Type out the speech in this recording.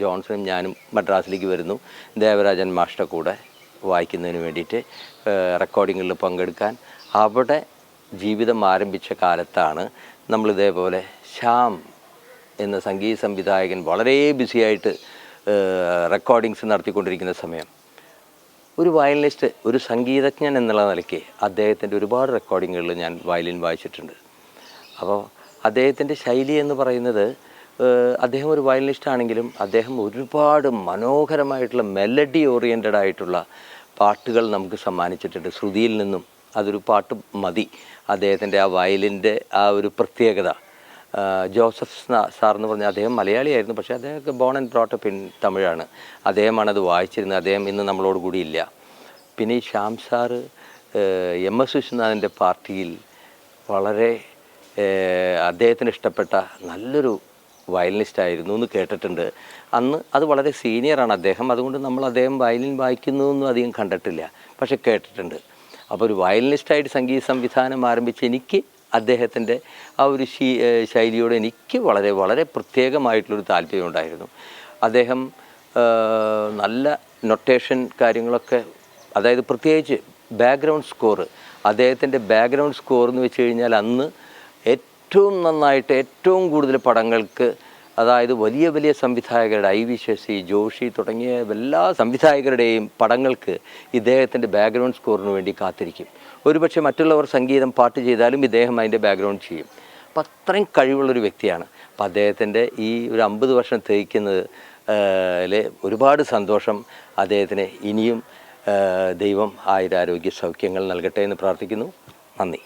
ജോൺസണും ഞാനും മദ്രാസിലേക്ക് വരുന്നു. ദേവരാജൻ മാഷ്ട കൂടെ വായിക്കുന്നതിന് വേണ്ടിയിട്ട് റെക്കോർഡിങ്ങിൽ പങ്കെടുക്കാൻ. അവിടെ ജീവിതം ആരംഭിച്ച കാലത്താണ് നമ്മളിതേപോലെ ശ്യാം എന്ന സംഗീത സംവിധായകൻ വളരെ ബിസിയായിട്ട് റെക്കോർഡിങ്സ് നടത്തിക്കൊണ്ടിരിക്കുന്ന സമയം ഒരു വയലിനിസ്റ്റ്, ഒരു സംഗീതജ്ഞൻ എന്നുള്ള നിലയ്ക്ക് അദ്ദേഹത്തിൻ്റെ ഒരുപാട് റെക്കോർഡിങ്ങുകളിൽ ഞാൻ വയലിൻ വായിച്ചിട്ടുണ്ട്. അപ്പോൾ അദ്ദേഹത്തിൻ്റെ ശൈലി എന്ന് പറയുന്നത്, അദ്ദേഹം ഒരു വയലിനിസ്റ്റ് ആണെങ്കിലും അദ്ദേഹം ഒരുപാട് മനോഹരമായിട്ടുള്ള മെലഡി ഓറിയൻറ്റഡ് ആയിട്ടുള്ള പാട്ടുകൾ നമുക്ക് സമ്മാനിച്ചിട്ടുണ്ട്. ശ്രുതിയിൽ നിന്നും അതൊരു പാട്ട് മതി. അദ്ദേഹത്തിൻ്റെ ആ വയലിൻ്റെ ആ ഒരു പ്രത്യേകത. ജോസഫ് സാർ എന്ന് പറഞ്ഞാൽ അദ്ദേഹം മലയാളിയായിരുന്നു, പക്ഷേ അദ്ദേഹം ബോൺ ആൻഡ് ബ്രോട്ടപ്പ് ഇൻ തമിഴാണ്. അദ്ദേഹമാണത് വായിച്ചിരുന്നത്. അദ്ദേഹം ഇന്ന് നമ്മളോട് കൂടി ഇല്ല. പിന്നെ ഈ ശ്യാം സാറ് MS വിശ്വനാഥിൻ്റെ പാർട്ടിയിൽ വളരെ അദ്ദേഹത്തിന് ഇഷ്ടപ്പെട്ട നല്ലൊരു വയലിനിസ്റ്റ് ആയിരുന്നു എന്ന് കേട്ടിട്ടുണ്ട്. അന്ന് അത് വളരെ സീനിയറാണ് അദ്ദേഹം, അതുകൊണ്ട് നമ്മൾ അദ്ദേഹം വയലിൻ വായിക്കുന്നതൊന്നും അധികം കണ്ടിട്ടില്ല, പക്ഷെ കേട്ടിട്ടുണ്ട്. അപ്പോൾ ഒരു വയലിനിസ്റ്റായിട്ട് സംഗീത സംവിധാനം ആരംഭിച്ച് എനിക്ക് അദ്ദേഹത്തിൻ്റെ ആ ഒരു ശൈലിയോട് എനിക്ക് വളരെ വളരെ പ്രത്യേകമായിട്ടുള്ളൊരു താല്പര്യമുണ്ടായിരുന്നു. അദ്ദേഹം നല്ല നൊട്ടേഷൻ കാര്യങ്ങളൊക്കെ, അതായത് പ്രത്യേകിച്ച് ബാക്ക്ഗ്രൗണ്ട് സ്കോർ, അദ്ദേഹത്തിൻ്റെ ബാക്ക്ഗ്രൗണ്ട് സ്കോർ എന്ന് വെച്ച് കഴിഞ്ഞാൽ അന്ന് ഏറ്റവും നന്നായിട്ട് ഏറ്റവും കൂടുതൽ പടങ്ങൾക്ക്, അതായത് വലിയ വലിയ സംവിധായകരുടെ IV ശശി, ജോഷി തുടങ്ങിയ എല്ലാ സംവിധായകരുടെയും പടങ്ങൾക്ക് ഇദ്ദേഹത്തിൻ്റെ ബാക്ക്ഗ്രൗണ്ട് സ്കോറിന് വേണ്ടി കാത്തിരിക്കും. ഒരുപക്ഷെ മറ്റുള്ളവർ സംഗീതം പാട്ട് ചെയ്താലും ഇദ്ദേഹം അതിൻ്റെ ബാക്ക്ഗ്രൗണ്ട് ചെയ്യും. അപ്പം അത്രയും കഴിവുള്ളൊരു വ്യക്തിയാണ്. അപ്പം അദ്ദേഹത്തിൻ്റെ ഈ ഒരു 50 വർഷം തികയ്ക്കുന്നത് ഒരുപാട് സന്തോഷം. അദ്ദേഹത്തിന് ഇനിയും ദൈവം ആയുരാരോഗ്യ സൗഖ്യങ്ങൾ നൽകട്ടെ എന്ന് പ്രാർത്ഥിക്കുന്നു. നന്ദി.